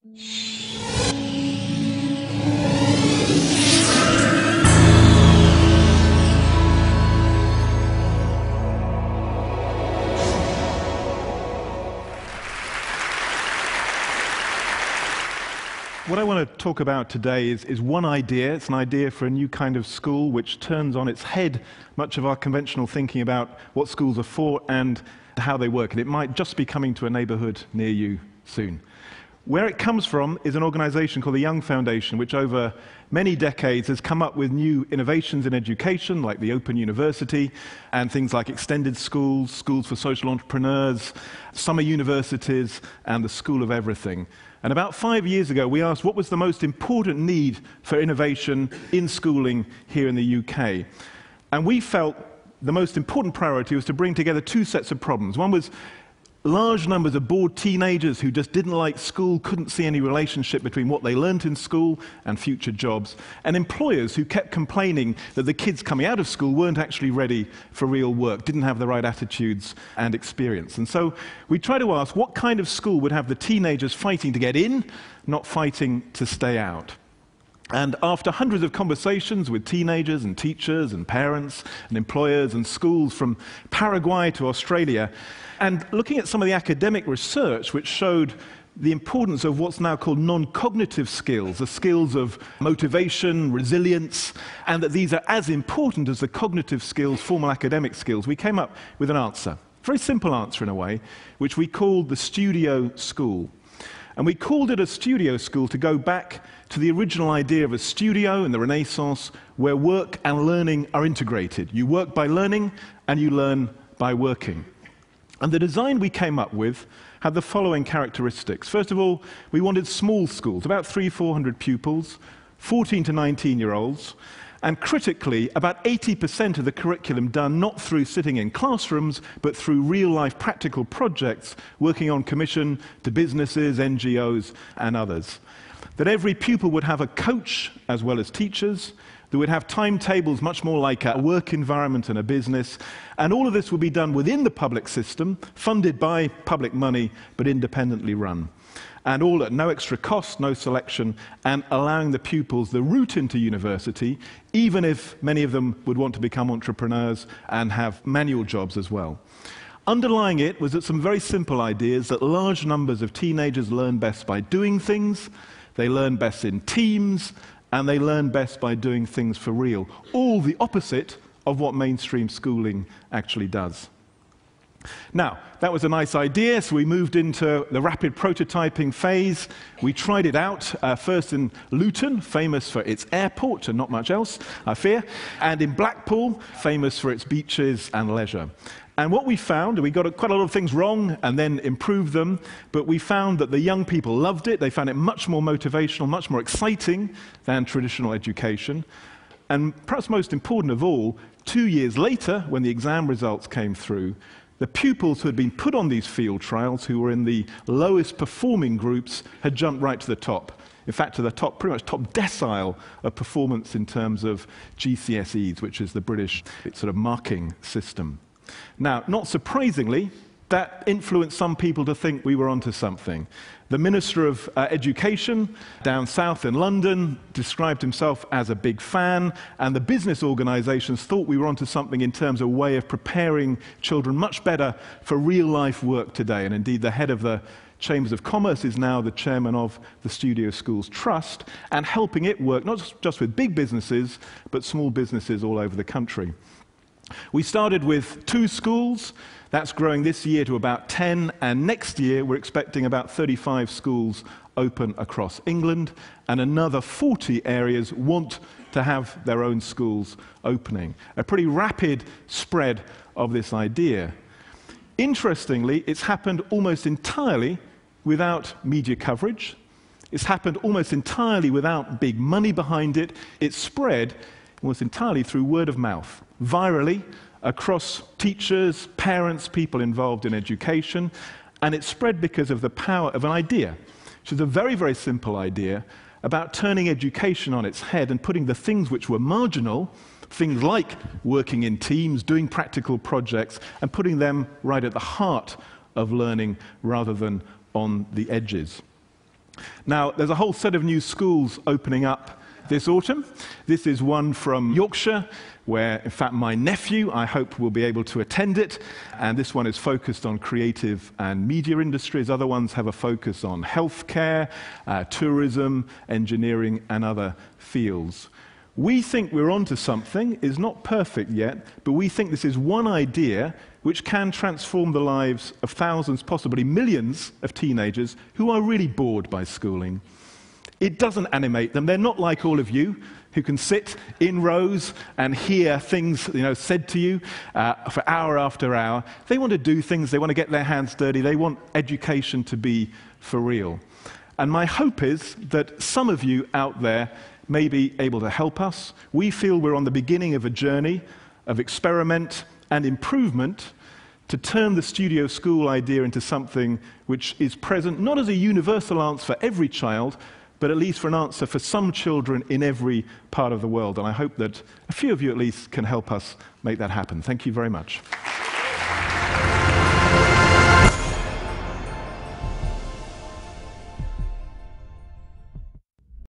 What I want to talk about today is one idea. It's an idea for a new kind of school which turns on its head much of our conventional thinking about what schools are for and how they work. And it might just be coming to a neighborhood near you soon. Where it comes from is an organization called the Young Foundation, which over many decades has come up with new innovations in education, like the Open University, and things like extended schools, schools for social entrepreneurs, summer universities, and the School of Everything. And about 5 years ago, we asked what was the most important need for innovation in schooling here in the UK. And we felt the most important priority was to bring together two sets of problems. One was large numbers of bored teenagers who just didn't like school, couldn't see any relationship between what they learnt in school and future jobs, and employers who kept complaining that the kids coming out of school weren't actually ready for real work, didn't have the right attitudes and experience. And so we tried to ask what kind of school would have the teenagers fighting to get in, not fighting to stay out. And after hundreds of conversations with teenagers and teachers and parents and employers and schools from Paraguay to Australia, and looking at some of the academic research which showed the importance of what's now called non-cognitive skills, the skills of motivation, resilience, and that these are as important as the cognitive skills, formal academic skills, we came up with an answer, a very simple answer in a way, which we called the studio school. And we called it a studio school to go back to the original idea of a studio in the Renaissance where work and learning are integrated. You work by learning and you learn by working. And the design we came up with had the following characteristics. First of all, we wanted small schools, about 300-400 pupils, 14 to 19-year-olds, and critically, about 80% of the curriculum done not through sitting in classrooms, but through real-life practical projects working on commission to businesses, NGOs, and others. That every pupil would have a coach as well as teachers, that would have timetables much more like a work environment and a business, and all of this would be done within the public system, funded by public money, but independently run. And all at no extra cost, no selection, and allowing the pupils the route into university, even if many of them would want to become entrepreneurs and have manual jobs as well. Underlying it was that some very simple ideas that large numbers of teenagers learn best by doing things, they learn best in teams, and they learn best by doing things for real. All the opposite of what mainstream schooling actually does. Now, that was a nice idea, so we moved into the rapid prototyping phase. We tried it out, first in Luton, famous for its airport and not much else, I fear, and in Blackpool, famous for its beaches and leisure. And what we found, we got quite a lot of things wrong and then improved them, but we found that the young people loved it. They found it much more motivational, much more exciting than traditional education. And perhaps most important of all, 2 years later, when the exam results came through, the pupils who had been put on these field trials, who were in the lowest performing groups, had jumped right to the top. In fact, to the top, pretty much top decile of performance in terms of GCSEs, which is the British sort of marking system. Now, not surprisingly, that influenced some people to think we were onto something. The Minister of Education down south in London described himself as a big fan, and the business organisations thought we were onto something in terms of a way of preparing children much better for real-life work today. And indeed, the head of the Chambers of Commerce is now the chairman of the Studio Schools Trust, and helping it work not just with big businesses, but small businesses all over the country. We started with 2 schools. That's growing this year to about 10, and next year we're expecting about 35 schools open across England, and another 40 areas want to have their own schools opening. A pretty rapid spread of this idea. Interestingly, it's happened almost entirely without media coverage. It's happened almost entirely without big money behind it. It's spread almost entirely through word of mouth, virally, across teachers, parents, people involved in education, and it's spread because of the power of an idea, which is a very, very simple idea about turning education on its head and putting the things which were marginal, things like working in teams, doing practical projects, and putting them right at the heart of learning rather than on the edges. Now, there's a whole set of new schools opening up this autumn. This is one from Yorkshire, where, in fact, my nephew, I hope, will be able to attend it. And this one is focused on creative and media industries. Other ones have a focus on healthcare, tourism, engineering, and other fields. We think we're onto something. It's not perfect yet, but we think this is one idea which can transform the lives of thousands, possibly millions, of teenagers who are really bored by schooling. It doesn't animate them. They're not like all of you who can sit in rows and hear things, said to you for hour after hour. They want to do things. They want to get their hands dirty. They want education to be for real. And my hope is that some of you out there may be able to help us. We feel we're on the beginning of a journey of experiment and improvement to turn the studio school idea into something which is present not as a universal answer for every child, but at least for an answer for some children in every part of the world. And I hope that a few of you at least can help us make that happen. Thank you very much.